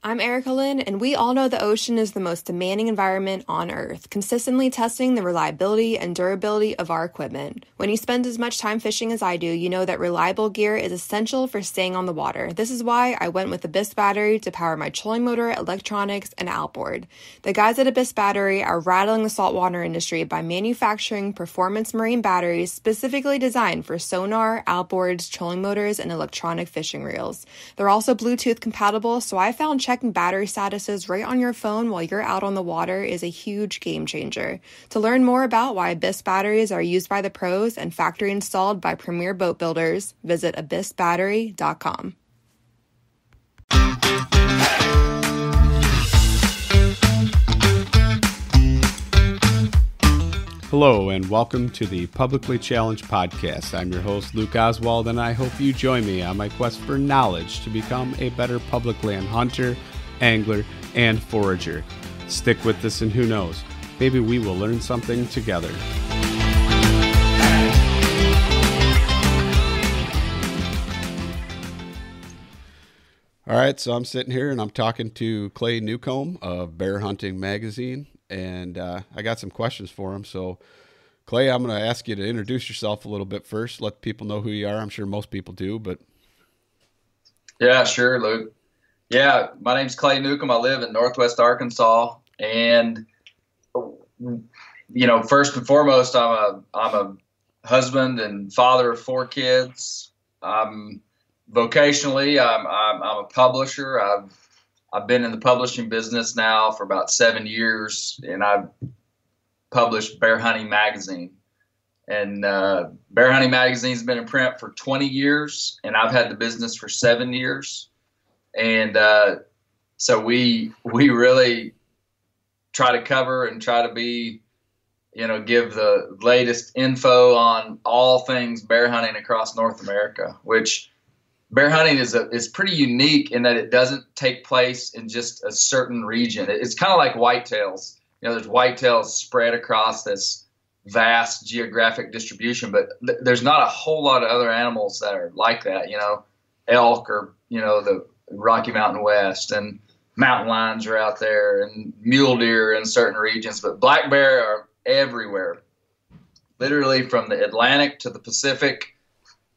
I'm Erica Lynn, and we all know the ocean is the most demanding environment on Earth, consistently testing the reliability and durability of our equipment. When you spend as much time fishing as I do, you know that reliable gear is essential for staying on the water. This is why I went with the Abyss battery to power my trolling motor, electronics, and outboard. The guys at Abyss Battery are rattling the saltwater industry by manufacturing performance marine batteries specifically designed for sonar, outboards, trolling motors, and electronic fishing reels. They're also Bluetooth compatible, so I found checking battery statuses right on your phone while you're out on the water is a huge game changer. To learn more about why Abyss batteries are used by the pros and factory installed by premier boat builders, visit abyssbattery.com. Hello and welcome to the Publicly Challenged Podcast. I'm your host, Luke Oswald, and I hope you join me on my quest for knowledge to become a better public land hunter, angler, and forager. Stick with this and who knows, maybe we will learn something together. All right, so I'm sitting here and I'm talking to Clay Newcomb of Bear Hunting Magazine. And I got some questions for him. So, Clay, I'm going to ask you to introduce yourself a little bit first. Let people know who you are. I'm sure most people do, but. Yeah, sure, Luke. Yeah, my name's Clay Newcomb. I live in Northwest Arkansas. And, you know, first and foremost, I'm a husband and father of 4 kids. Vocationally, I'm a publisher. I've been in the publishing business now for about 7 years, and I've published Bear Hunting Magazine. And Bear Hunting Magazine's been in print for 20 years, and I've had the business for 7 years. And so we really try to cover and try to be, you know, give the latest info on all things bear hunting across North America, which bear hunting is pretty unique in that it doesn't take place in just a certain region. It's kind of like whitetails. You know, there's whitetails spread across this vast geographic distribution, but there's not a whole lot of other animals that are like that. You know, elk or, you know, the Rocky Mountain West, and mountain lions are out there, and mule deer in certain regions, but black bear are everywhere, literally from the Atlantic to the Pacific,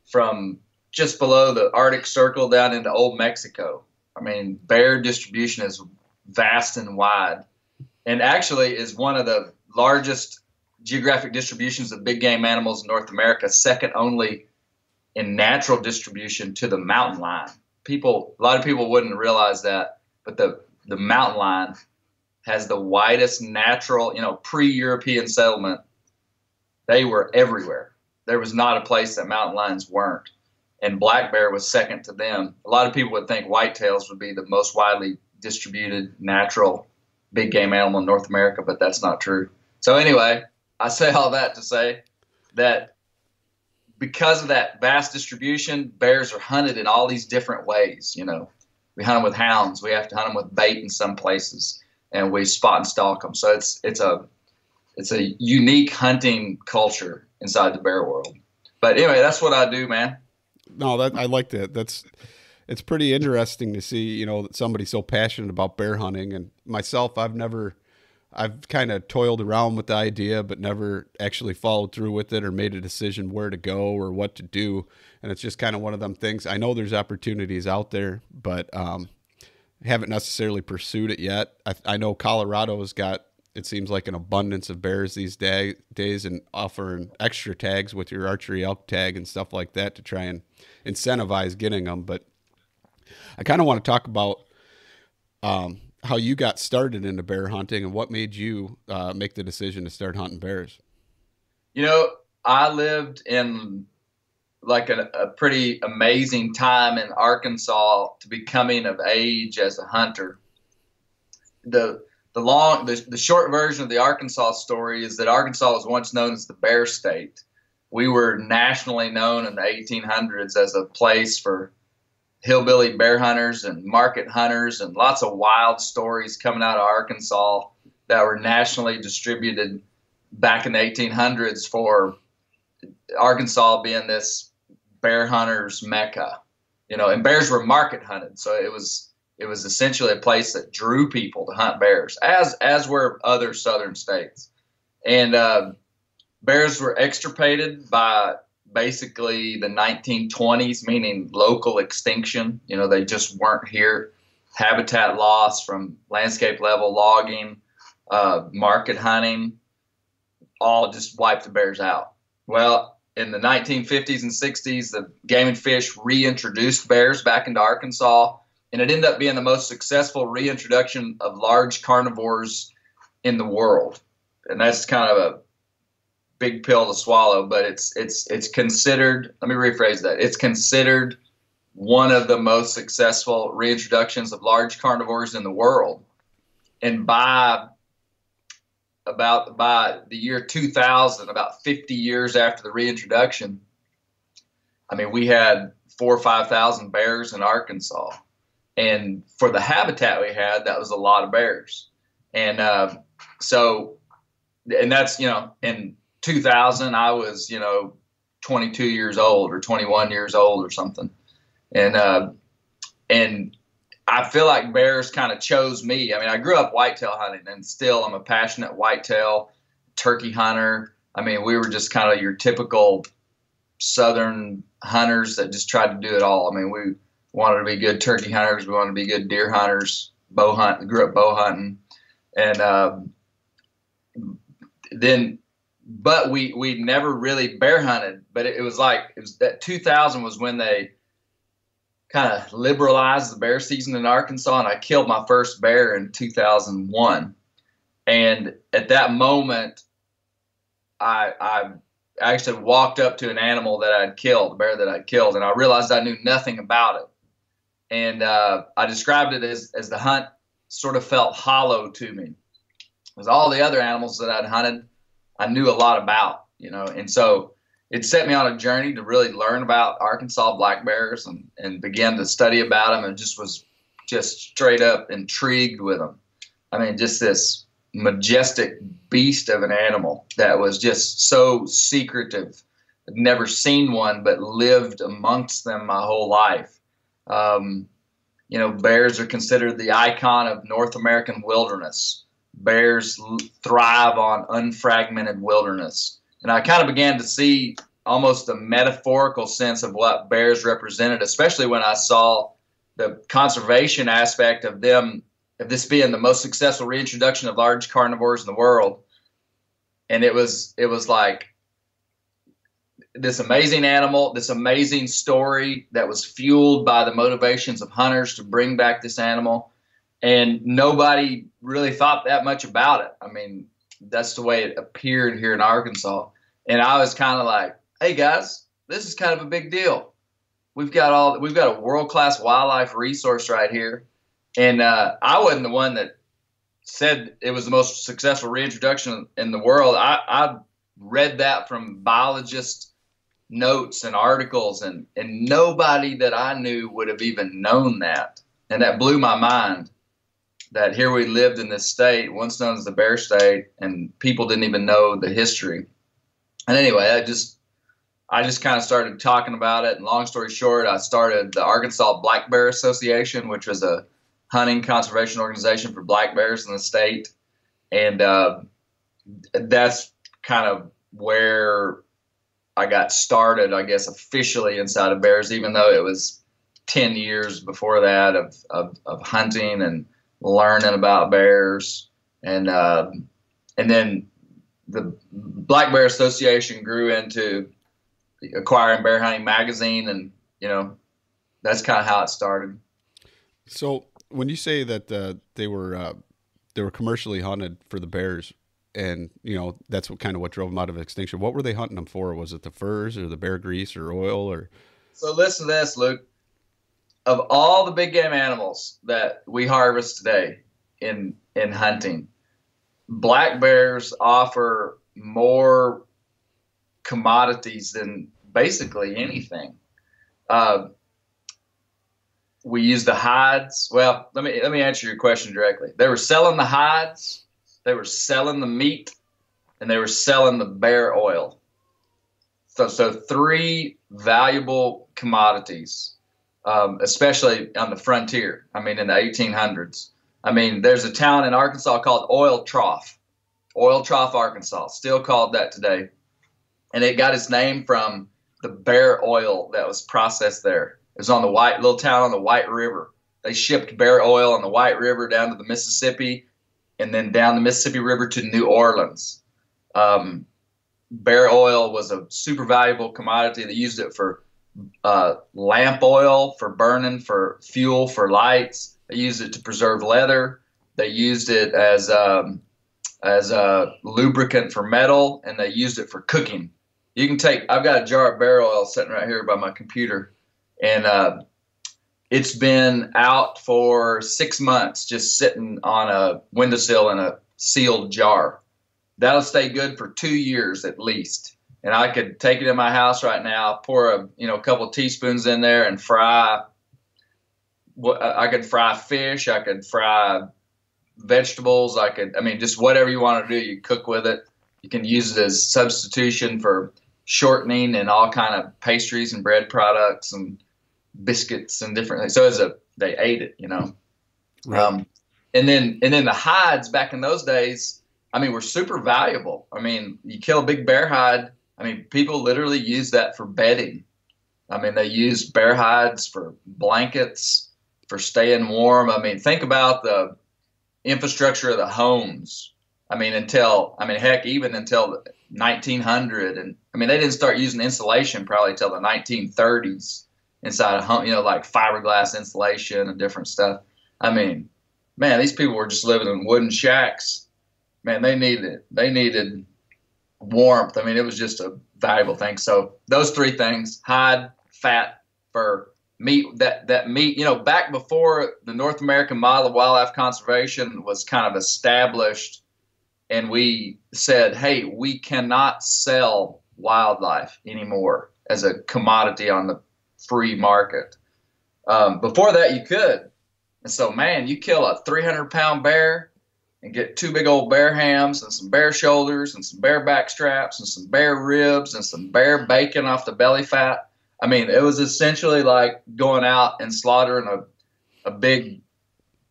from just below the Arctic Circle down into Old Mexico. I mean, bear distribution is vast and wide, and actually is one of the largest geographic distributions of big game animals in North America, second only in natural distribution to the mountain lion. A lot of people wouldn't realize that, but the mountain lion has the widest natural, you know, pre-European settlement. They were everywhere. There was not a place that mountain lions weren't. And black bear was second to them. A lot of people would think whitetails would be the most widely distributed natural big game animal in North America, but that's not true. So anyway, I say all that to say that because of that vast distribution, bears are hunted in all these different ways. You know, we hunt them with hounds. We have to hunt them with bait in some places, and we spot and stalk them. So it's a unique hunting culture inside the bear world. But anyway, that's what I do, man. No, I like that. It's pretty interesting to see, you know, that somebody's so passionate about bear hunting. And myself, I've kind of toiled around with the idea, but never actually followed through with it or made a decision where to go or what to do. And it's just kind of one of them things. I know there's opportunities out there, but haven't necessarily pursued it yet. I know Colorado has got, it seems like, an abundance of bears these days, and offering extra tags with your archery elk tag and stuff like that to try and incentivize getting them. But I kind of want to talk about how you got started into bear hunting and what made you make the decision to start hunting bears. You know, I lived in like a pretty amazing time in Arkansas to be coming of age as a hunter. The short version of the Arkansas story is that Arkansas was once known as the bear state. We were nationally known in the 1800s as a place for hillbilly bear hunters and market hunters, and lots of wild stories coming out of Arkansas that were nationally distributed back in the 1800s for Arkansas being this bear hunters mecca, you know, and bears were market hunted. So it was it was essentially a place that drew people to hunt bears, as were other southern states. And bears were extirpated by basically the 1920s, meaning local extinction. You know, they just weren't here. Habitat loss from landscape level logging, market hunting, all just wiped the bears out. Well, in the 1950s and 60s, the Game and Fish reintroduced bears back into Arkansas, and it ended up being the most successful reintroduction of large carnivores in the world. And that's kind of a big pill to swallow, but it's considered, let me rephrase that, it's considered one of the most successful reintroductions of large carnivores in the world. And by the year 2000, about 50 years after the reintroduction, I mean, we had 4,000 or 5,000 bears in Arkansas. And for the habitat we had, that was a lot of bears. And and that's, you know, in 2000, I was, 22 years old or 21 years old or something. And I feel like bears kind of chose me. I mean, I grew up whitetail hunting, and still I'm a passionate whitetail turkey hunter. I mean, we were just kind of your typical southern hunters that just tried to do it all. I mean, we wanted to be good turkey hunters. We wanted to be good deer hunters, grew up bow hunting. And but we never really bear hunted. But it was that 2000 was when they kind of liberalized the bear season in Arkansas, and I killed my first bear in 2001. And at that moment, I actually walked up to an animal that I'd killed, a bear that I'd killed, and I realized I knew nothing about it. And I described it as the hunt sort of felt hollow to me. Because all the other animals that I'd hunted, I knew a lot about, and so it set me on a journey to really learn about Arkansas black bears and began to study about them, and was straight up intrigued with them. I mean, just this majestic beast of an animal that was just so secretive. I'd never seen one, but lived amongst them my whole life. Bears are considered the icon of North American wilderness. Bears thrive on unfragmented wilderness. And I kind of began to see almost a metaphorical sense of what bears represented, especially when I saw the conservation aspect of this being the most successful reintroduction of large carnivores in the world. And it was like this amazing animal, this amazing story that was fueled by the motivations of hunters to bring back this animal. And nobody really thought that much about it. I mean, that's the way it appeared here in Arkansas. And I was kind of like, hey guys, this is kind of a big deal. We've got a world-class wildlife resource right here. And I wasn't the one that said it was the most successful reintroduction in the world. I read that from biologist notes and articles, and nobody that I knew would have even known that. And that blew my mind, that here we lived in this state, once known as the Bear State, and people didn't even know the history. And anyway, I just kind of started talking about it. And long story short, I started the Arkansas Black Bear Association, which was a hunting conservation organization for black bears in the state. And that's kind of where I got started, I guess, officially inside of bears, even though it was 10 years before that of hunting and learning about bears. And then the Black Bear Association grew into acquiring Bear Hunting Magazine, and that's kind of how it started. So when you say that they were commercially hunted for the bears, and that's what drove them out of extinction, what were they hunting them for? Was it the furs or the bear grease or oil? Or so listen to this, Luke. Of all the big game animals that we harvest today in hunting, black bears offer more commodities than basically anything. We use the hides. Well, let me answer your question directly. They were selling the hides, they were selling the meat, and they were selling the bear oil. So three valuable commodities especially on the frontier. I mean, in the 1800s. I mean, there's a town in Arkansas called Oil Trough, Arkansas, still called that today. And it got its name from the bear oil that was processed there. It was on the little town on the White River. They shipped bear oil on the White River down to the Mississippi, and then down the Mississippi River to New Orleans. Bear oil was a super valuable commodity. They used it for lamp oil, for burning, for fuel, for lights. They used it to preserve leather. They used it as a lubricant for metal, and they used it for cooking. I've got a jar of bear oil sitting right here by my computer, and it's been out for 6 months, just sitting on a windowsill in a sealed jar. That'll stay good for 2 years at least. And I could take it in my house right now, pour a couple of teaspoons in there, and fry. I could fry fish. I could fry vegetables. Just whatever you want to do, you cook with it. You can use it as substitution for shortening and all kind of pastries and bread products and biscuits and different things. So they ate it, Right. And then the hides back in those days, were super valuable. You kill a big bear hide. People literally use that for bedding. They use bear hides for blankets, for staying warm. Think about the infrastructure of the homes. Even until 1900. And they didn't start using insulation probably until the 1930s inside a home, like fiberglass insulation and different stuff. These people were just living in wooden shacks. Man, they needed warmth. It was just a valuable thing. So those three things: hide, fat, fur, meat. That meat, back before the North American model of wildlife conservation was kind of established, and we said, hey, we cannot sell wildlife anymore as a commodity on the free market. Before that, you could. And so, man, you kill a 300-pound bear and get 2 big old bear hams and some bear shoulders and some bear back straps and some bear ribs and some bear bacon off the belly fat. It was essentially like going out and slaughtering a big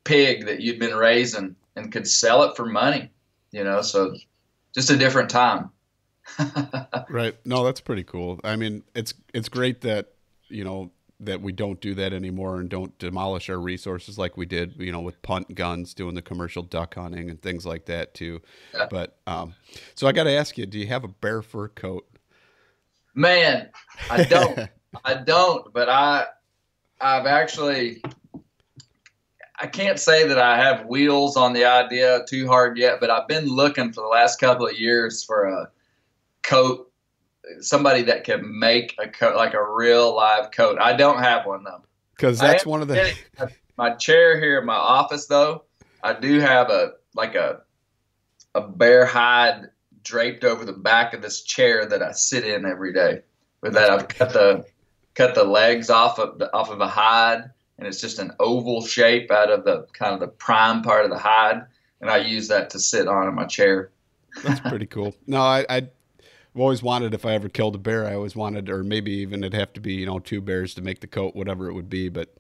pig that you'd been raising and could sell it for money, so just a different time. Right. No, that's pretty cool. It's great that, that we don't do that anymore and don't demolish our resources like we did, with punt guns, doing the commercial duck hunting and things like that too. Yeah. But, so I got to ask you, do you have a bear fur coat? Man, I don't. But I've actually, I can't say that I have wheels on the idea too hard yet, but I've been looking for the last couple of years for a coat, somebody that can make a coat, like a real live coat. I don't have one though. Because that's one of the my chair here in my office though. I do have a bear hide draped over the back of this chair that I sit in every day. With that, I've cut the legs off of a hide, and it's just an oval shape out of the kind of the prime part of the hide, and I use that to sit on in my chair. That's pretty cool. No, I've always wanted, if I ever killed a bear, I always wanted, or maybe even it'd have to be 2 bears to make the coat, whatever it would be. But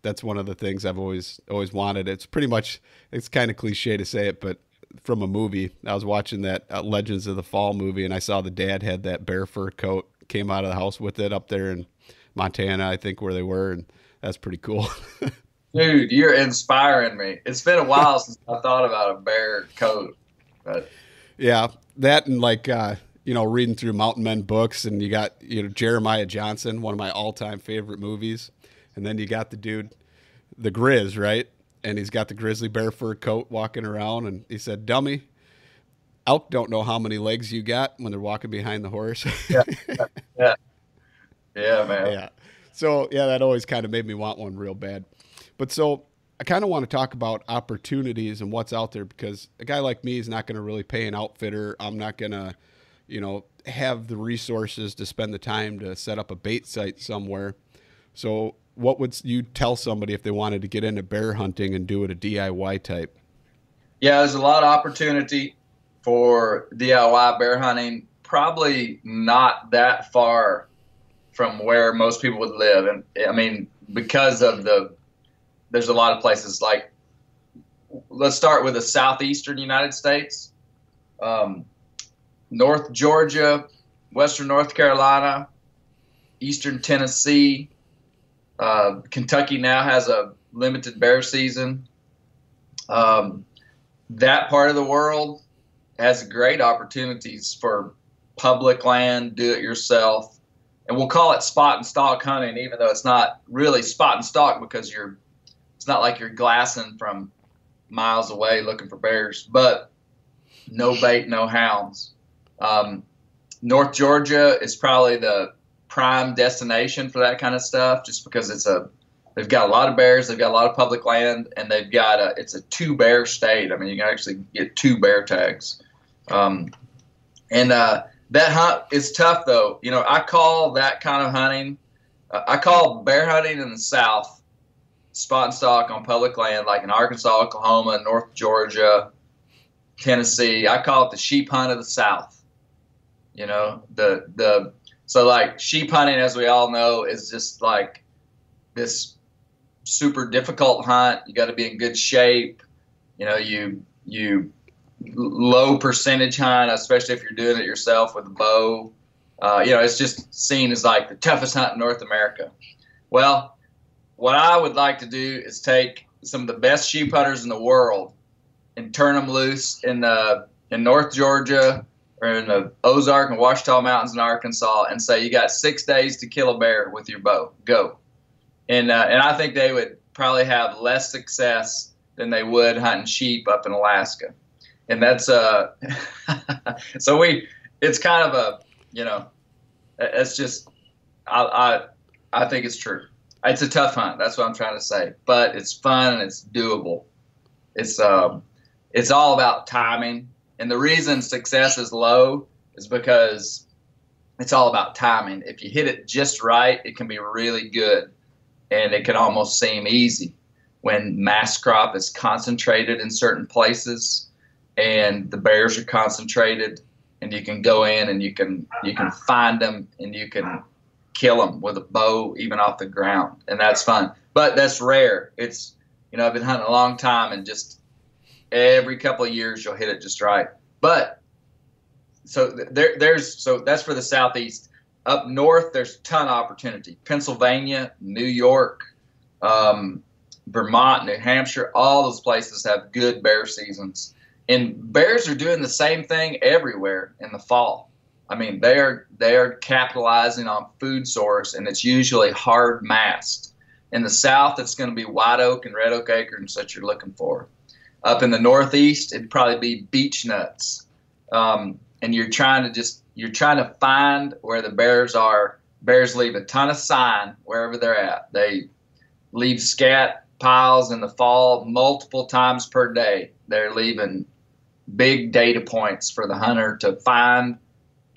that's one of the things I've always wanted. It's pretty much, it's kind of cliche to say it, but from a movie, I was watching that Legends of the Fall movie, and I saw the dad had that bear fur coat, came out of the house with it up there in Montana, I think, where they were, and that's pretty cool. Dude, you're inspiring me. It's been a while since I thought about a bear coat. But yeah, that and reading through Mountain Men books, and you got Jeremiah Johnson, one of my all-time favorite movies, and then you got the dude, the Grizz, right? And he's got the grizzly bear fur coat walking around, and he said, "Dummy, elk don't know how many legs you got when they're walking behind the horse." Yeah, man. Yeah. So yeah, that always kind of made me want one real bad. But so I kind of want to talk about opportunities and what's out there, because a guy like me is not going to really pay an outfitter. I'm not going to, have the resources to spend the time to set up a bait site somewhere. So what would you tell somebody if they wanted to get into bear hunting and do it a DIY type? Yeah, there's a lot of opportunity for DIY bear hunting, probably not that far from where most people would live. And because of there's a lot of places like, let's start with the southeastern United States, North Georgia, western North Carolina, eastern Tennessee. Kentucky now has a limited bear season. That part of the world has great opportunities for public land, do it yourself. And we'll call it spot and stalk hunting, even though it's not really spot and stalk, because it's not like you're glassing from miles away looking for bears, but no bait, no hounds. North Georgia is probably the prime destination for that kind of stuff, just because they've got a lot of bears, they've got a lot of public land, and it's a 2-bear state. I mean, you can actually get 2 bear tags. That hunt is tough, though. You know, I call that kind of hunting, I call bear hunting in the South spot and stalk on public land, like in Arkansas, Oklahoma, North Georgia, Tennessee. I call it the sheep hunt of the South. You know, so like sheep hunting, as we all know, is just like this super difficult hunt. You got to be in good shape. You know, you low percentage hunt, especially if you're doing it yourself with a bow. You know, it's just seen as like the toughest hunt in North America. Well, what I would like to do is take some of the best sheep hunters in the world and turn them loose in North Georgia or in the Ozark and Ouachita Mountains in Arkansas, and say, you got 6 days to kill a bear with your bow. Go. And I think they would probably have less success than they would hunting sheep up in Alaska. And that's so it's kind of a, you know, it's just, I think it's true. It's a tough hunt. That's what I'm trying to say, but it's fun and it's doable. It's all about timing. And the reason success is low is because it's all about timing. If you hit it just right, it can be really good, and it can almost seem easy when mass crop is concentrated in certain places and the bears are concentrated, and you can go in and you can find them and you can kill them with a bow, even off the ground. And that's fun, but that's rare. It's, you know, I've been hunting a long time, and just every couple of years you'll hit it just right. But so so that's for the Southeast. Up north, there's a ton of opportunity. Pennsylvania, New York, Vermont, New Hampshire, all those places have good bear seasons. And bears are doing the same thing everywhere in the fall. I mean, they are capitalizing on food source, and it's usually hard mast. In the South, it's going to be white oak and red oak acorns that you're looking for. Up in the Northeast, it'd probably be beech nuts. And you're trying to find where the bears are. Bears leave a ton of sign wherever they're at. They leave scat piles in the fall multiple times per day. They're leaving big data points for the hunter to find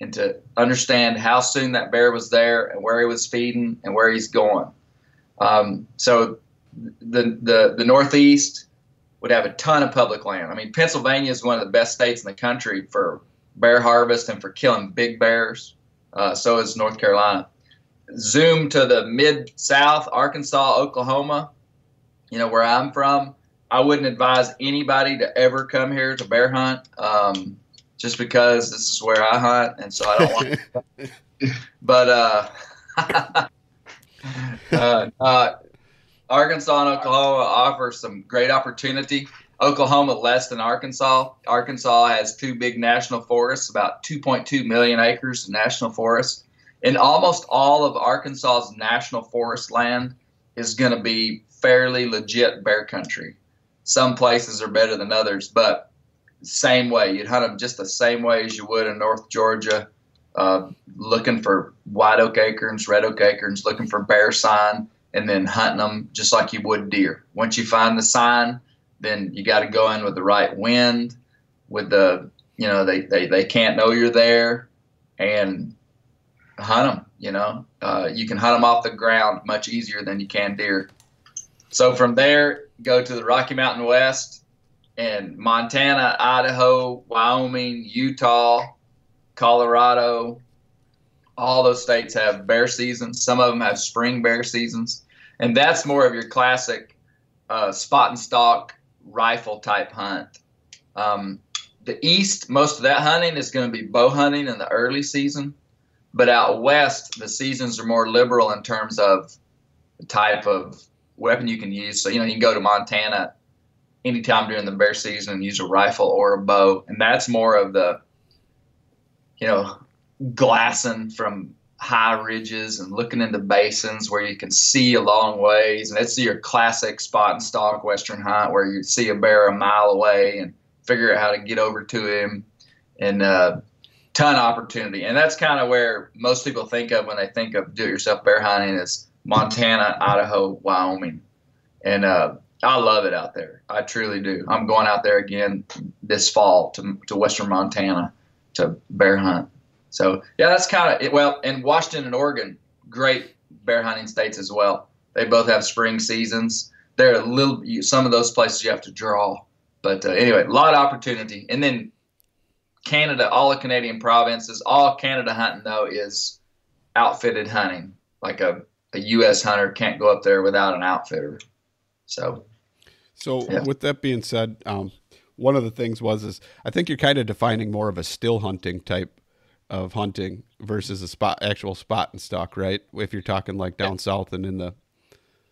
and to understand how soon that bear was there and where he was feeding and where he's going. So the Northeast would have a ton of public land. I mean, Pennsylvania is one of the best states in the country for bear harvest and for killing big bears. So is North Carolina. Zoom to the mid-South, Arkansas, Oklahoma, you know, where I'm from. I wouldn't advise anybody to ever come here to bear hunt, just because this is where I hunt, and so I don't want to. But Arkansas and Oklahoma offer some great opportunity. Oklahoma less than Arkansas. Arkansas has 2 big national forests, about 2.2 million acres of national forests. And almost all of Arkansas's national forest land is going to be fairly legit bear country. Some places are better than others, but same way. You'd hunt them just the same way as you would in North Georgia, looking for white oak acorns, red oak acorns, looking for bear sign, and then hunting them just like you would deer. Once you find the sign, then you got to go in with the right wind, with the, you know, they can't know you're there, and hunt them. You know, you can hunt them off the ground much easier than you can deer. So from there, go to the Rocky Mountain West, and Montana, Idaho, Wyoming, Utah, Colorado. All those states have bear seasons. Some of them have spring bear seasons. And that's more of your classic spot and stalk rifle type hunt. The east, most of that hunting is going to be bow hunting in the early season. But out west, the seasons are more liberal in terms of the type of weapon you can use. So, you can go to Montana anytime during the bear season and use a rifle or a bow. And that's more of the, glassing from high ridges and looking into basins where you can see a long ways. And it's your classic spot and stalk Western hunt where you see a bear a mile away and figure out how to get over to him, and ton of opportunity. And that's kind of where most people think of when they think of do-it-yourself bear hunting is Montana, Idaho, Wyoming. And I love it out there. I truly do. I'm going out there again this fall to Western Montana to bear hunt. So, yeah, that's kind of it. Well, and Washington and Oregon, great bear hunting states as well. They both have spring seasons. They're some of those places you have to draw. But anyway, a lot of opportunity. And then Canada, all the Canadian provinces, all Canada hunting, though, is outfitted hunting. Like a U.S. hunter can't go up there without an outfitter. So yeah. With that being said, one of the things is I think you're kind of defining more of a still hunting type of hunting versus actual spot and stalk, right? If you're talking like down south and in the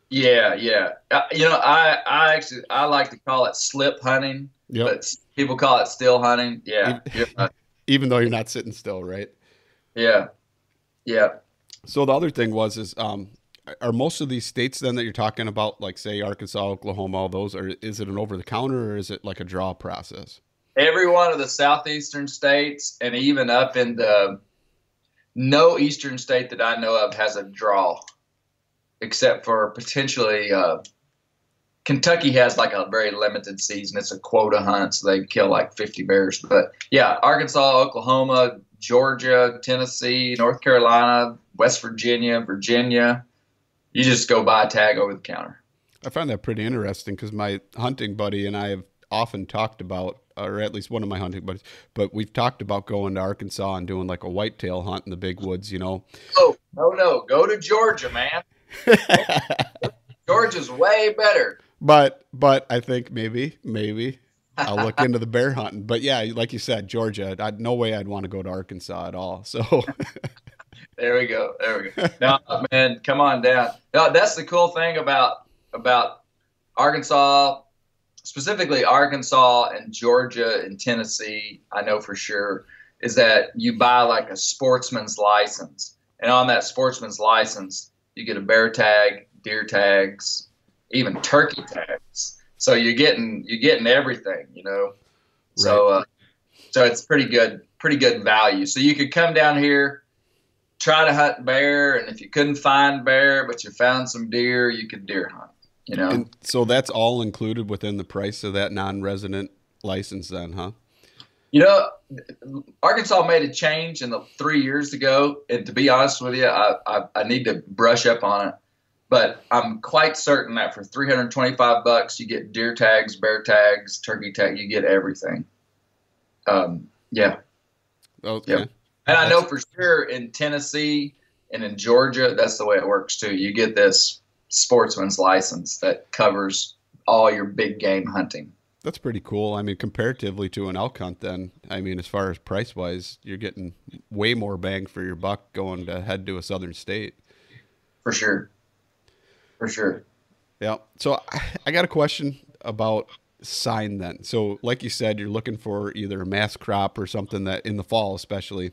Yeah. I like to call it slip hunting, but people call it still hunting. Yeah. Even though you're not sitting still, right? Yeah. So the other thing is are most of these states then that you're talking about, like say Arkansas, Oklahoma, all those, or is it an over the counter or is it like a draw process? Every one of the southeastern states, and even up in no eastern state that I know of has a draw, except for potentially Kentucky has like a very limited season. It's a quota hunt, so they kill like 50 bears. But yeah, Arkansas, Oklahoma, Georgia, Tennessee, North Carolina, West Virginia, you just go buy a tag over the counter. I find that pretty interesting because my hunting buddy and I have often talked about, or at least one of my hunting buddies, but we've talked about going to Arkansas and doing like a whitetail hunt in the big woods, Oh, no. Go to Georgia, man. Georgia's way better. But I think maybe I'll look into the bear hunting. But yeah, like you said, Georgia, no way I'd want to go to Arkansas at all. So There we go. No, man, come on down. No, that's the cool thing about Arkansas, specifically Arkansas and Georgia and Tennessee, I know for sure, is that you buy like a sportsman's license. And on that sportsman's license, you get a bear tag, deer tags, even turkey tags. So you're getting everything, Right. So it's pretty good value. So you could come down here, try to hunt bear, and if you couldn't find bear but you found some deer, you could deer hunt. And so that's all included within the price of that non-resident license then, huh? Arkansas made a change 3 years ago, and to be honest with you, I need to brush up on it. But I'm quite certain that for $325, you get deer tags, bear tags, turkey tag, you get everything. Yeah. Okay. Yeah. And I know for sure in Tennessee and in Georgia, that's the way it works too. You get this sportsman's license that covers all your big game hunting. That's pretty cool. I mean, comparatively to an elk hunt then, I mean, as far as price wise, you're getting way more bang for your buck going to head to a southern state. For sure. Yeah. So I got a question about sign then. So like you said, you're looking for either a mass crop or something that in the fall, especially,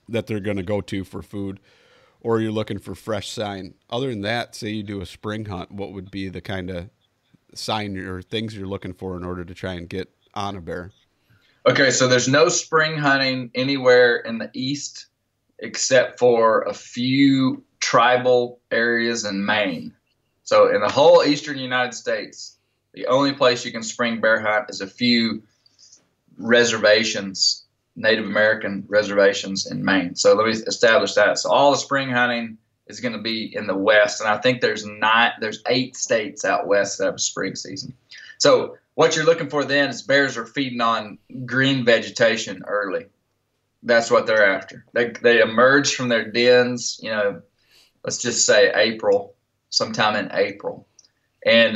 that they're going to go to for food, or you're looking for fresh sign. Other than that, say you do a spring hunt, what would be the kind of sign or things you're looking for in order to try and get on a bear? Okay, so there's no spring hunting anywhere in the east except for a few tribal areas in Maine. So in the whole eastern United States, the only place you can spring bear hunt is a few reservations, Native American reservations in Maine. So let me establish that. So all the spring hunting is going to be in the west, and I think there's 8 states out west that have a spring season. So what you're looking for then is bears are feeding on green vegetation early. That's what they're after. They emerge from their dens, let's just say April, sometime in April, and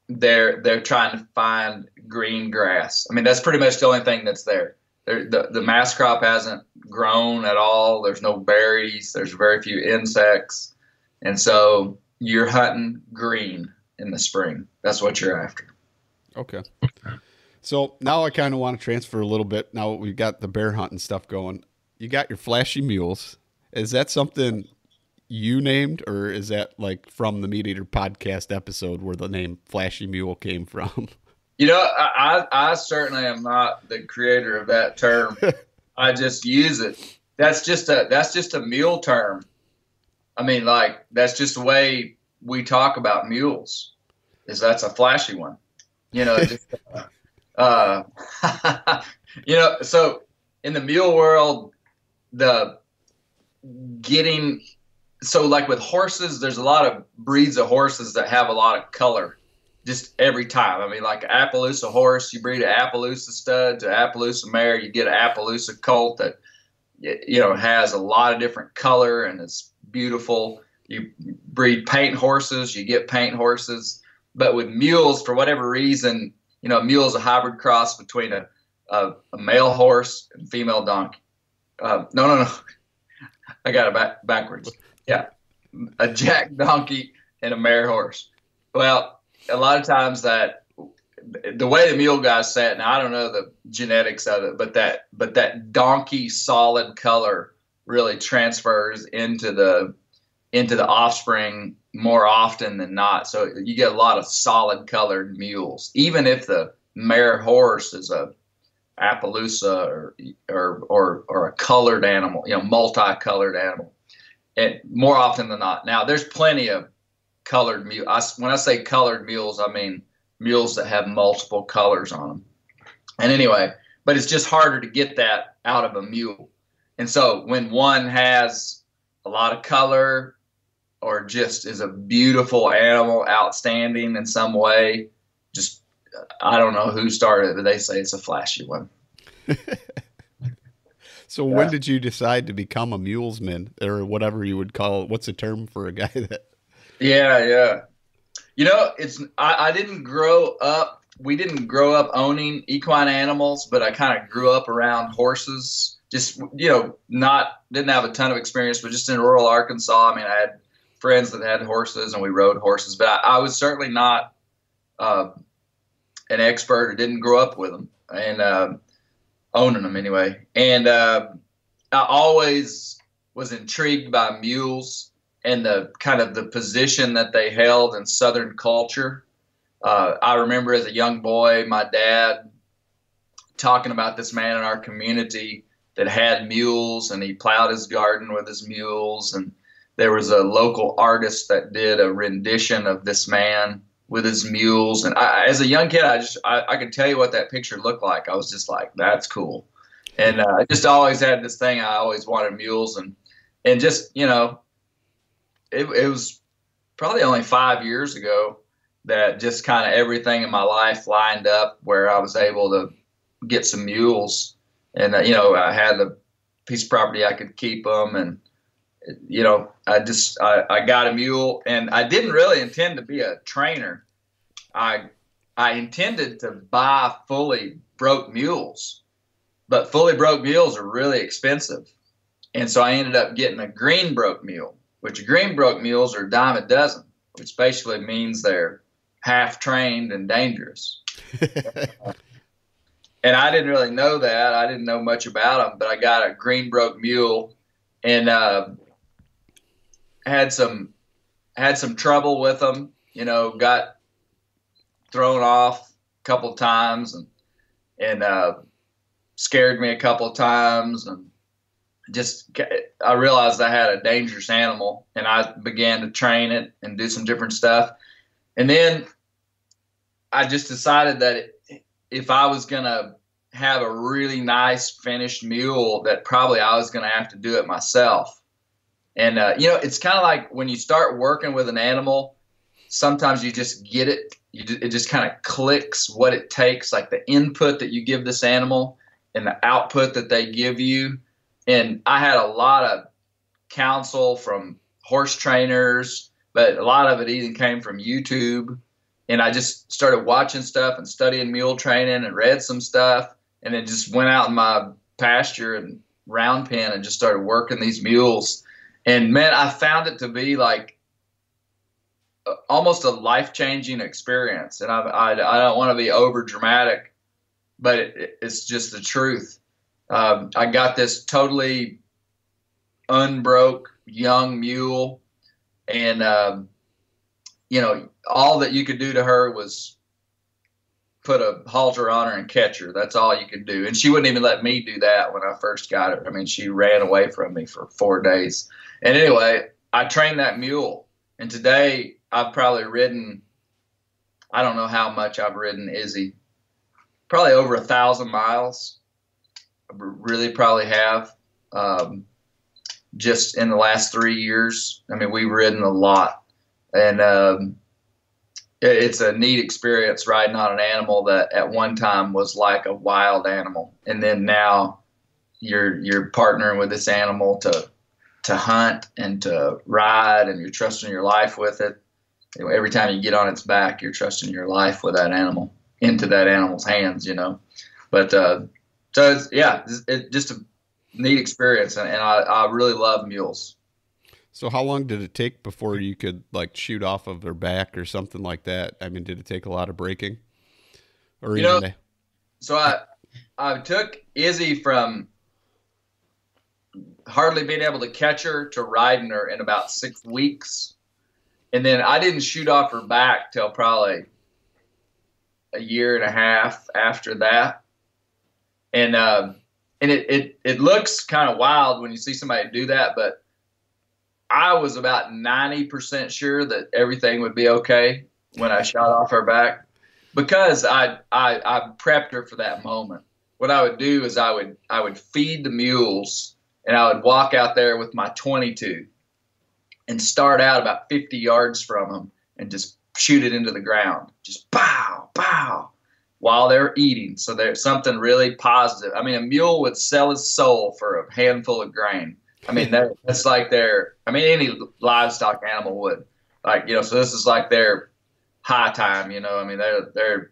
they're trying to find green grass. I mean, that's pretty much the only thing that's there. The mass crop hasn't grown at all. There's no berries. There's very few insects, and so you're hunting green in the spring. That's what you're after. Okay. So now I kind of want to transfer a little bit. Now we've got the bear hunting stuff going. You got your flashy mules. Is that something you named, or is that like from the Meat Eater podcast episode where the name Flashy Mule came from? I certainly am not the creator of that term. I just use it. That's just a mule term. I mean, like, that's just the way we talk about mules. That's a flashy one. Just, so in the mule world, like with horses, there's a lot of breeds of horses that have a lot of color just every time. I mean, like an Appaloosa horse, you breed an Appaloosa stud to Appaloosa mare, you get an Appaloosa colt that, has a lot of different color and it's beautiful. You breed paint horses, you get paint horses. But with mules, for whatever reason, a mule is a hybrid cross between a male horse and female donkey. No. I got it backwards. Yeah. A jack donkey and a mare horse. Well, a lot of times that the way the mule guys say it, now I don't know the genetics of it, but that donkey solid color really transfers into the offspring more often than not. So you get a lot of solid colored mules, even if the mare horse is a Appaloosa or a colored animal, multicolored animal, and more often than not. Now there's plenty of colored mules. When I say colored mules, I mean mules that have multiple colors on them. And anyway, but it's just harder to get that out of a mule. And so when one has a lot of color or just is a beautiful animal, outstanding in some way, just, I don't know who started it, but they say it's a flashy one. So when did you decide to become a mulesman, or whatever you would call it? What's the term for a guy that? Yeah. I didn't grow up. We didn't grow up owning equine animals, but I kind of grew up around horses. Just, didn't have a ton of experience, but just in rural Arkansas. I mean, I had friends that had horses and we rode horses, but I was certainly not an expert or didn't grow up with them and owning them anyway. And I always was intrigued by mules and the kind of the position that they held in Southern culture. I remember as a young boy, my dad talking about this man in our community that had mules, and he plowed his garden with his mules. And there was a local artist that did a rendition of this man with his mules. And as a young kid, I could tell you what that picture looked like. I was just like, that's cool. And I just always had this thing. I always wanted mules, and just, it was probably only 5 years ago that just kind of everything in my life lined up where I was able to get some mules. And, I had a piece of property I could keep them. And, I got a mule, and I didn't really intend to be a trainer. I intended to buy fully broke mules, but fully broke mules are really expensive. And so I ended up getting a green broke mule, which green broke mules are a dime a dozen, which basically means they're half trained and dangerous. And I didn't really know that. I didn't know much about them, but I got a green broke mule and had some trouble with them. Got thrown off a couple of times and scared me a couple of times, and I realized I had a dangerous animal, and I began to train it and do some different stuff. And then I just decided that if I was going to have a really nice finished mule, that probably I was going to have to do it myself. And, it's kind of like when you start working with an animal, sometimes you just get it. It just kind of clicks what it takes, like the input that you give this animal and the output that they give you. And I had a lot of counsel from horse trainers, but a lot of it even came from YouTube. And I just started watching stuff and studying mule training and read some stuff, and then just went out in my pasture and round pen and just started working these mules. And man, I found it to be like almost a life-changing experience. And I don't want to be over dramatic, but it's just the truth. I got this totally unbroke young mule, and you know, all that you could do to her was put a halter on her and catch her. That's all you could do. And she wouldn't even let me do that when I first got her. I mean, she ran away from me for 4 days. And anyway, I trained that mule. And today I've probably ridden, I don't know how much I've ridden Izzy, probably over 1,000 miles. I really probably have. Just in the last 3 years. I mean, we've ridden a lot. And it's a neat experience riding on an animal that at one time was like a wild animal, and then now you're partnering with this animal to hunt and to ride, and you're trusting your life with it. Every time you get on its back, you're trusting your life with that animal into that animal's hands, you know. But so it's, yeah, it's just a neat experience, and I really love mules. So how long did it take before you could like shoot off of their back or something like that? I mean, did it take a lot of breaking? Or you know, so I took Izzy from hardly being able to catch her to riding her in about 6 weeks. And then I didn't shoot off her back till probably a year and a half after that. And it looks kind of wild when you see somebody do that, but I was about 90% sure that everything would be okay when I shot off her back, because I prepped her for that moment. What I would do is I would feed the mules, and I would walk out there with my 22 and start out about 50 yards from them and just shoot it into the ground. Just pow, pow, while they're eating. So there's something really positive. I mean, a mule would sell his soul for a handful of grain. I mean, that's like any livestock animal would. Like, you know, so this is like their high time, you know. I mean, they're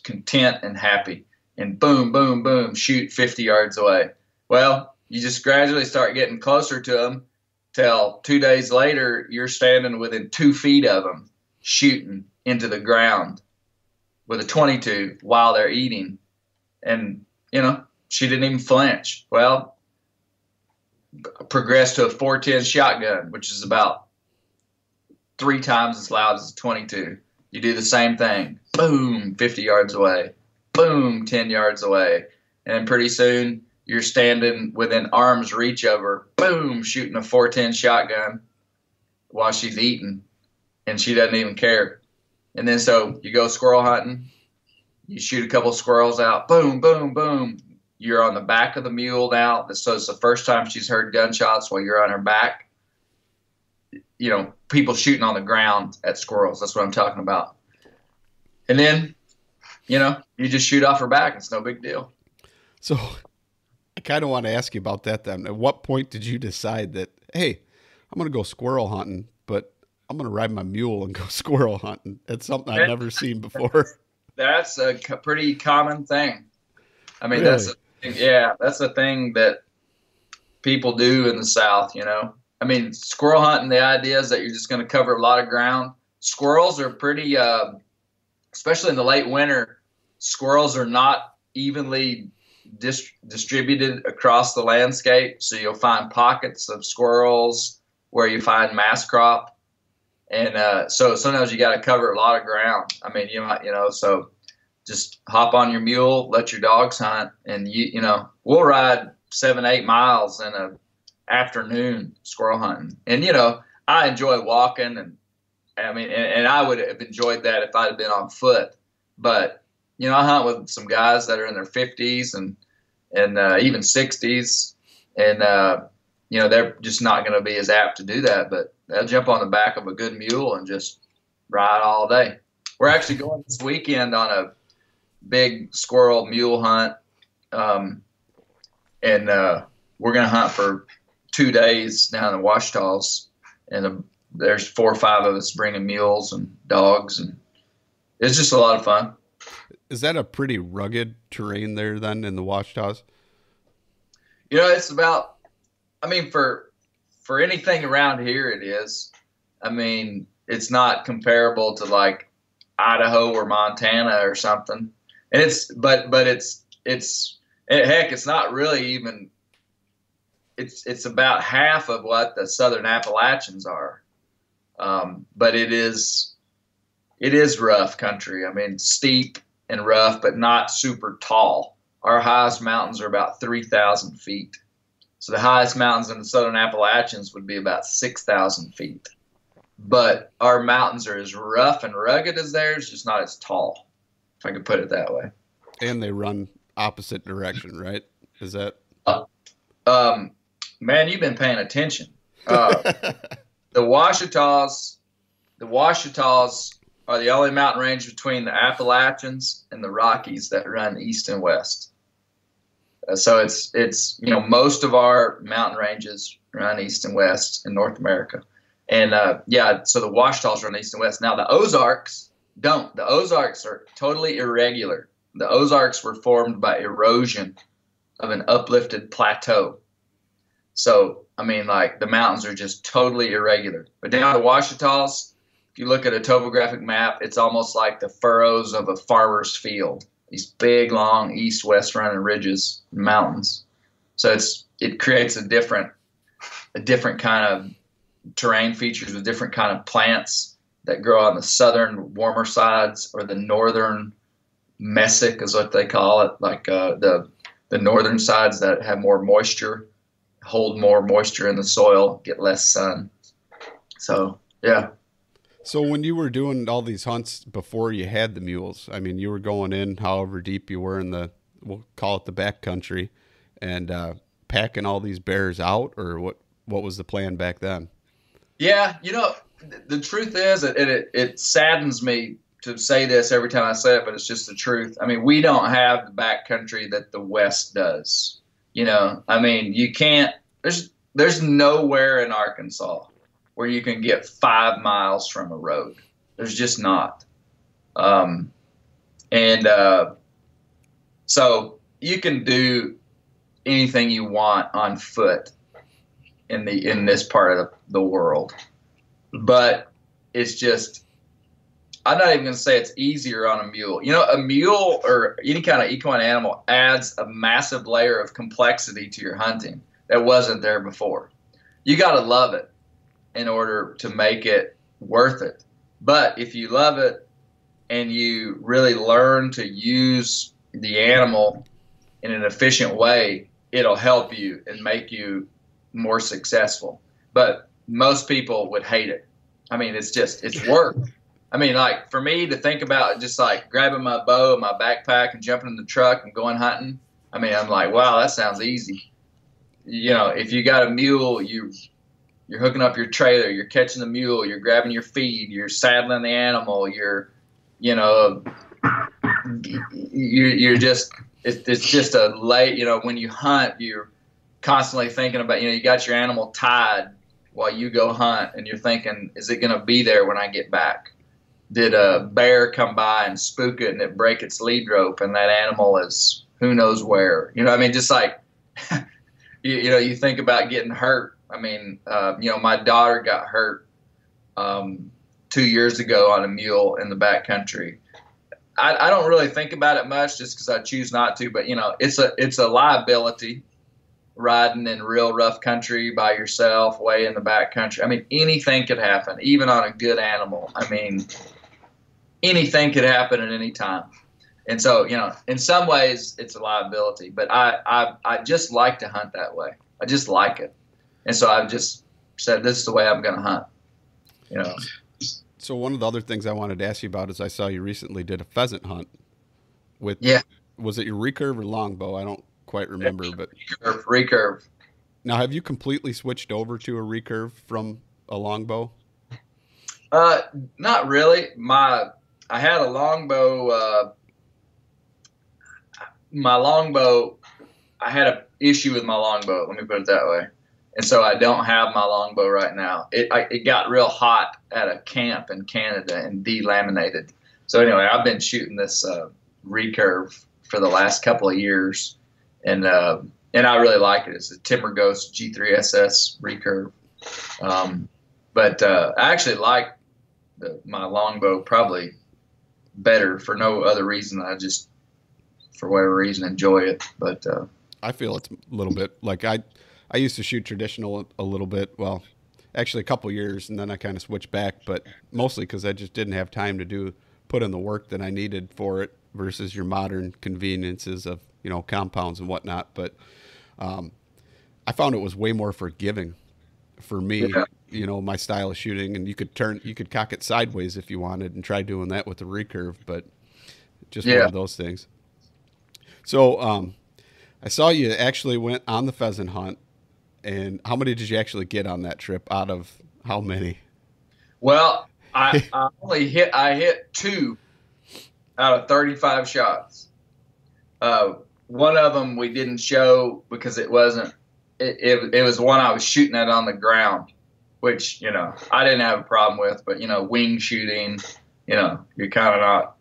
content and happy. And boom, boom, boom, shoot 50 yards away. Well, you just gradually start getting closer to them till 2 days later, you're standing within 2 feet of them, shooting into the ground with a 22 while they're eating. And, you know, she didn't even flinch. Well, progressed to a 410 shotgun, which is about 3 times as loud as a 22. You do the same thing. Boom, 50 yards away. Boom, 10 yards away. And then pretty soon you're standing within arm's reach of her. Boom, shooting a 410 shotgun while she's eating. And she doesn't even care. And then so you go squirrel hunting. You shoot a couple squirrels out. Boom, boom, boom. You're on the back of the mule now. So it's the first time she's heard gunshots while you're on her back. You know, people shooting on the ground at squirrels. That's what I'm talking about. And then, you know, you just shoot off her back. It's no big deal. So I kind of want to ask you about that then. At what point did you decide that, hey, I'm going to go squirrel hunting, but I'm going to ride my mule and go squirrel hunting? It's something I've never seen before. That's a pretty common thing. I mean, really? That's a thing that people do in the South, you know. I mean, squirrel hunting, the idea is that you're just going to cover a lot of ground. Squirrels are pretty, especially in the late winter, squirrels are not evenly distributed across the landscape. So you'll find pockets of squirrels where you find mass crop. And so sometimes you got to cover a lot of ground. I mean, you might, you know, so just hop on your mule, let your dogs hunt, and you know, we'll ride 7-8 miles in a afternoon squirrel hunting. And you know, I enjoy walking, and I mean, and I would have enjoyed that if I'd have been on foot. But you know, I hunt with some guys that are in their 50s and even 60s, and you know, they're just not going to be as apt to do that. But they'll jump on the back of a good mule and just ride all day. We're actually going this weekend on a big squirrel mule hunt, and we're going to hunt for 2 days down in the Washtalls, and there's 4 or 5 of us bringing mules and dogs, and it's just a lot of fun. Is that a pretty rugged terrain there then in the Ouachitas? It's about, I mean, for anything around here, it is. I mean, it's not comparable to like Idaho or Montana or something. And heck, it's not really even, it's about half of what the Southern Appalachians are. But it is rough country. I mean, steep and rough, but not super tall. Our highest mountains are about 3,000 feet. So the highest mountains in the Southern Appalachians would be about 6,000 feet. But our mountains are as rough and rugged as theirs, just not as tall, if I could put it that way. And they run opposite direction, right? Is that? Man, you've been paying attention. The Ouachitas are the only mountain range between the Appalachians and the Rockies that run east and west. So it's most of our mountain ranges run east and west in North America. And so the Ouachitas run east and west. Now the Ozarks don't. The Ozarks are totally irregular. The Ozarks were formed by erosion of an uplifted plateau. So, I mean, like the mountains are just totally irregular. But down the Ouachitas, if you look at a topographic map, it's almost like the furrows of a farmer's field. These big, long east-west running ridges, mountains. So it creates a different kind of terrain features with different kind of plants that grow on the southern warmer sides, or the northern mesic is what they call it, like the northern sides that have more moisture, hold more moisture in the soil, get less sun. So yeah. So when you were doing all these hunts before you had the mules, I mean, you were going in however deep you were in we'll call it the backcountry, and packing all these bears out, or what was the plan back then? Yeah, the truth is, it saddens me to say this every time I say it, but it's just the truth. I mean, we don't have the backcountry that the West does. I mean, you can't. There's nowhere in Arkansas where you can get 5 miles from a road. There's just not. So you can do anything you want on foot in this part of the world, but it's just, I'm not even going to say it's easier on a mule. A mule or any kind of equine animal adds a massive layer of complexity to your hunting that wasn't there before. You got to love it in order to make it worth it. But if you love it and you really learn to use the animal in an efficient way, it'll help you and make you more successful. But most people would hate it. I mean, it's work. I mean, like for me to think about just like grabbing my bow and my backpack and jumping in the truck and going hunting, I mean, I'm like, wow, that sounds easy. If you got a mule, you're hooking up your trailer, you're catching the mule, you're grabbing your feed, you're saddling the animal, you're just, it's just a late, when you hunt, you're constantly thinking about, you got your animal tied while you go hunt, and you're thinking, is it going to be there when I get back? Did a bear come by and spook it and it break its lead rope, and that animal is who knows where? I mean, just like, you think about getting hurt. I mean, my daughter got hurt 2 years ago on a mule in the backcountry. I don't really think about it much just because I choose not to, but it's a liability riding in real rough country by yourself, way in the backcountry. I mean, anything could happen, even on a good animal. I mean, anything could happen at any time. And so, in some ways it's a liability, but I just like to hunt that way. I just like it. And so I've just said, this is the way I'm going to hunt, So one of the other things I wanted to ask you about is I saw you recently did a pheasant hunt with, was it your recurve or longbow? I don't quite remember, but recurve. Now, have you completely switched over to a recurve from a longbow? Not really. I had a longbow, I had an issue with my longbow. Let me put it that way. And so I don't have my longbow right now. It got real hot at a camp in Canada and delaminated. So anyway, I've been shooting this recurve for the last couple of years, and I really like it. It's a Timber Ghost G3SS recurve. But I actually like my longbow probably better for no other reason. I just, for whatever reason, enjoy it. But I feel it's a little bit like I used to shoot traditional a little bit. Well, actually a couple years, and then I kind of switched back, but mostly because I just didn't have time to put in the work that I needed for it versus your modern conveniences of, compounds and whatnot. But I found it was way more forgiving for me, my style of shooting, and you could cock it sideways if you wanted and try doing that with the recurve, but just one of those things. So I saw you actually went on the pheasant hunt, and how many did you actually get on that trip out of how many? Well, I hit 2 out of 35 shots. One of them we didn't show because it wasn't. It was one I was shooting at on the ground, which I didn't have a problem with. But wing shooting, you're kind of not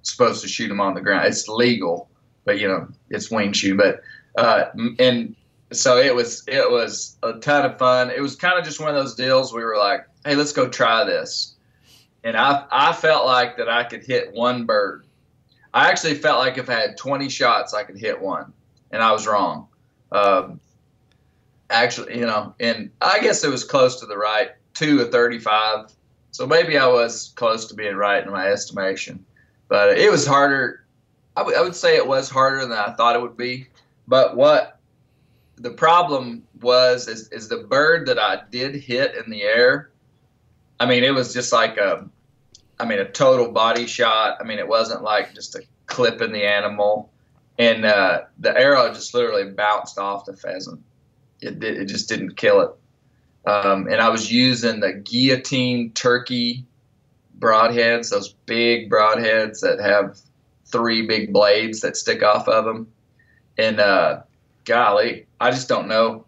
supposed to shoot them on the ground. It's legal, but it's wing shooting. But and so it was a ton of fun. It was kind of just one of those deals. We were like, hey, let's go try this. And I felt like that I could hit one bird. I actually felt like if I had 20 shots, I could hit one, and I was wrong. Actually, and I guess it was close to the right, 2 of 35. So maybe I was close to being right in my estimation. But it was harder. I would say it was harder than I thought it would be. But what the problem was is the bird that I did hit in the air, I mean, it was just like a total body shot. I mean, it wasn't like just a clip in the animal. And the arrow just literally bounced off the pheasant. It just didn't kill it. And I was using the guillotine turkey broadheads, those big broadheads that have 3 big blades that stick off of them. And golly, I just don't know.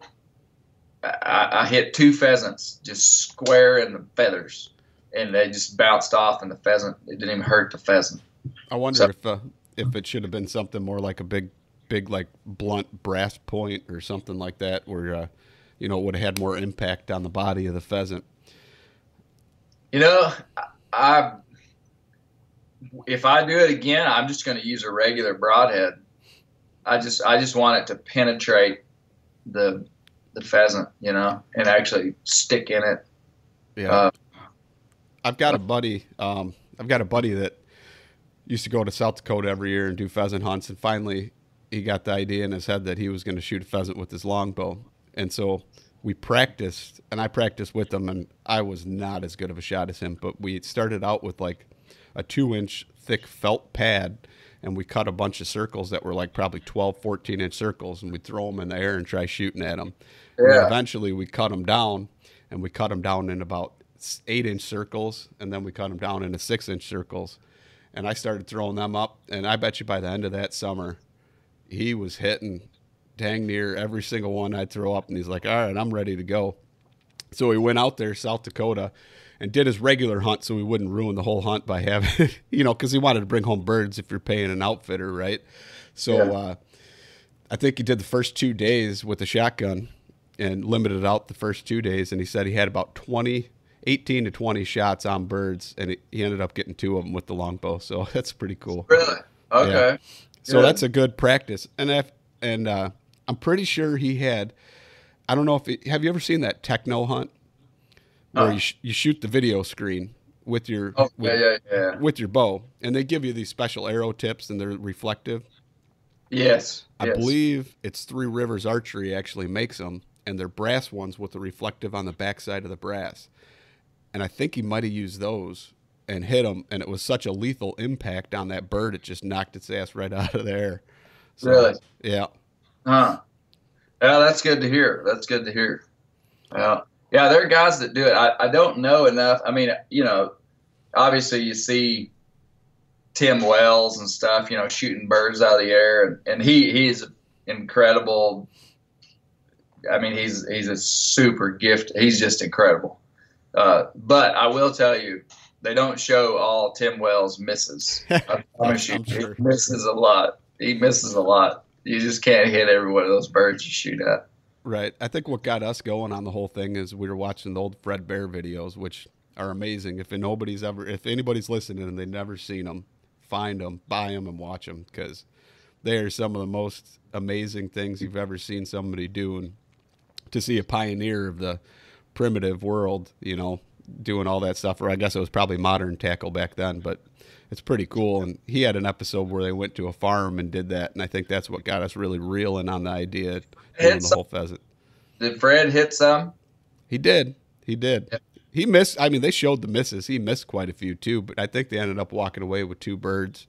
I hit 2 pheasants just square in the feathers, and they just bounced off, and the pheasant, it didn't even hurt the pheasant. I wonder if it should have been something more like a big like blunt brass point or something like that, where it would have had more impact on the body of the pheasant. If I do it again, I'm just going to use a regular broadhead. I just want it to penetrate the pheasant, and actually stick in it. Yeah. I've got a buddy that used to go to South Dakota every year and do pheasant hunts, and finally he got the idea in his head that he was going to shoot a pheasant with his longbow. And so we practiced, and I practiced with him, and I was not as good of a shot as him, but we started out with like a 2-inch thick felt pad, and we cut a bunch of circles that were like probably 12, 14-inch circles, and we'd throw them in the air and try shooting at them. Yeah. And then eventually we cut them down, and we cut them down in about 8-inch circles, and then we cut them down into 6-inch circles. And I started throwing them up, and I bet you by the end of that summer, he was hitting dang near every single one I'd throw up, and he's like, all right, I'm ready to go. So he went out there, South Dakota, and did his regular hunt so he wouldn't ruin the whole hunt by having, because he wanted to bring home birds if you're paying an outfitter, right? So I think he did the first 2 days with a shotgun and limited out the first 2 days, and he said he had about 18 to 20 shots on birds, and he ended up getting 2 of them with the longbow. So that's pretty cool. Really? Okay. Yeah. So that's a good practice. And I'm pretty sure he had, I don't know have you ever seen that techno hunt where you shoot the video screen with your with your bow, and they give you these special arrow tips, and they're reflective? Yes. I believe it's Three Rivers Archery actually makes them, and they're brass ones with the reflective on the backside of the brass. And I think he might have used those and hit them, and it was such a lethal impact on that bird, it just knocked its ass right out of the air. So, really? Yeah. Huh. Yeah, that's good to hear. That's good to hear. Yeah, there are guys that do it. I don't know enough. I mean, obviously you see Tim Wells and stuff, shooting birds out of the air, and he's an incredible I mean, he's a super gift. He's just incredible. But I will tell you, they don't show all Tim Wells misses. I promise you, sure. he misses a lot. He misses a lot. You just can't hit every one of those birds you shoot at. Right. I think what got us going on the whole thing is we were watching the old Fred Bear videos, which are amazing. If anybody's listening and they've never seen them, find them, buy them, and watch them, because they are some of the most amazing things you've ever seen somebody do. And to see a pioneer of the primitive world, doing all that stuff, or I guess it was probably modern tackle back then, but it's pretty cool. And he had an episode where they went to a farm and did that, and I think that's what got us really reeling on the idea of doing the whole pheasant. Did Fred hit some? He did. Yeah. He missed. I mean, they showed the misses. He missed quite a few too, but I think they ended up walking away with 2 birds.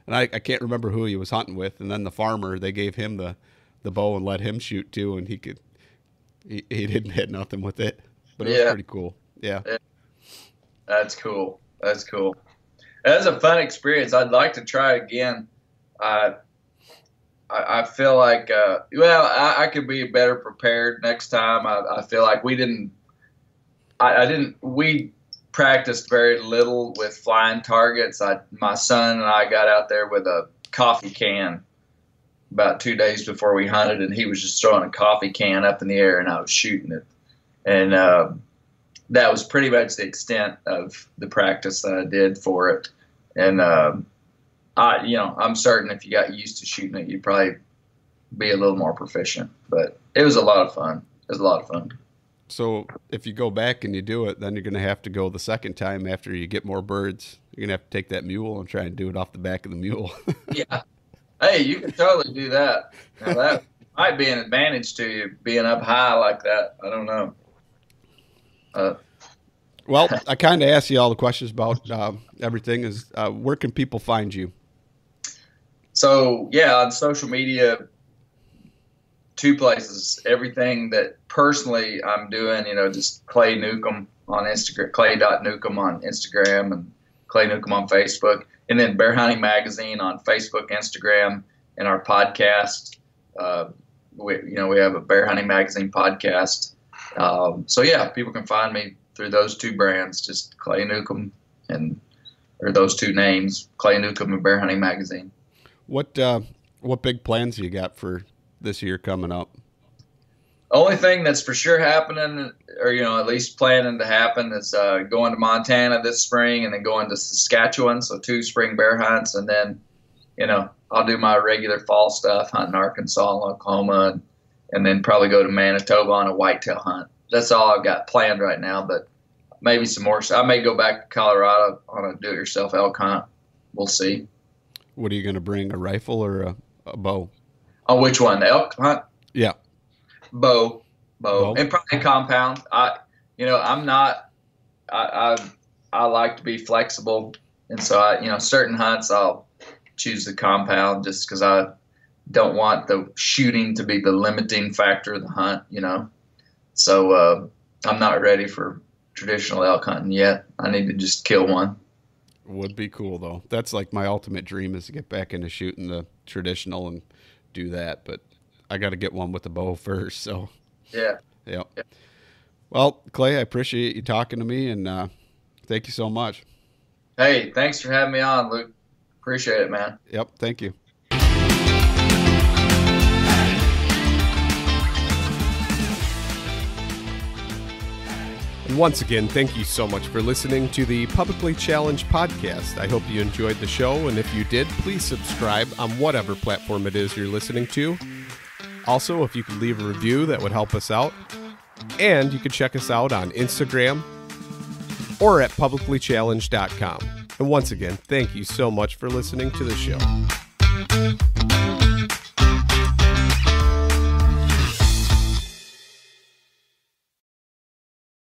And I can't remember who he was hunting with. And then the farmer, they gave him the bow and let him shoot too, and he didn't hit nothing with it. But it was pretty cool. Yeah. That's cool. That's cool. That's a fun experience. I'd like to try we I feel like, I could be better prepared next time. I feel like we practiced very little with flying targets. My son and I got out there with a coffee can about 2 days before we hunted, and he was just throwing a coffee can up in the air, and I was shooting it. And that was pretty much the extent of the practice that I did for it. And I'm certain if you got used to shooting it, you'd probably be a little more proficient. But it was a lot of fun. So if you go back and you do it, then you're going to have to go the second time after you get more birds. You're going to have to take that mule and try and do it off the back of the mule. Yeah. Hey, you can totally do that. Now, that might be an advantage to you, being up high like that. I don't know. Well, I kind of asked you all the questions about everything. Where can people find you? So, on social media, 2 places. Everything that personally I'm doing, just Clay Newcomb on Instagram, clay.newcomb on Instagram, and Clay Newcomb on Facebook. And then Bear Hunting Magazine on Facebook, Instagram, and our podcast. We have a Bear Hunting Magazine podcast. People can find me through those 2 brands, just Clay Newcomb or those 2 names, Clay Newcomb and Bear Hunting Magazine. What big plans you got for this year coming up? Only thing that's for sure happening, or at least planning to happen, is going to Montana this spring, and then going to Saskatchewan. So 2 spring bear hunts, and then I'll do my regular fall stuff, hunting Arkansas and Oklahoma, and then probably go to Manitoba on a whitetail hunt. That's all I've got planned right now, but maybe some more. I may go back to Colorado on a do-it-yourself elk hunt. We'll see. What are you going to bring, a rifle or a bow? On which one, the elk hunt? Yeah. Bow, and probably compound. I like to be flexible, and so certain hunts I'll choose the compound just because I don't want the shooting to be the limiting factor of the hunt. So I'm not ready for traditional elk hunting yet. I need to just kill one. Would be cool though. That's like my ultimate dream, is to get back into shooting the traditional and do that, but I got to get one with the bow first. So yeah. Well, Clay, I appreciate you talking to me, and thank you so much. Hey, thanks for having me on, Luke. Appreciate it, man. Yep. Thank you. And once again, thank you so much for listening to the Publicly Challenged podcast. I hope you enjoyed the show, and if you did, please subscribe on whatever platform it is you're listening to. Also, if you could leave a review, that would help us out. And you can check us out on Instagram or at publiclychallenged.com. And once again, thank you so much for listening to the show.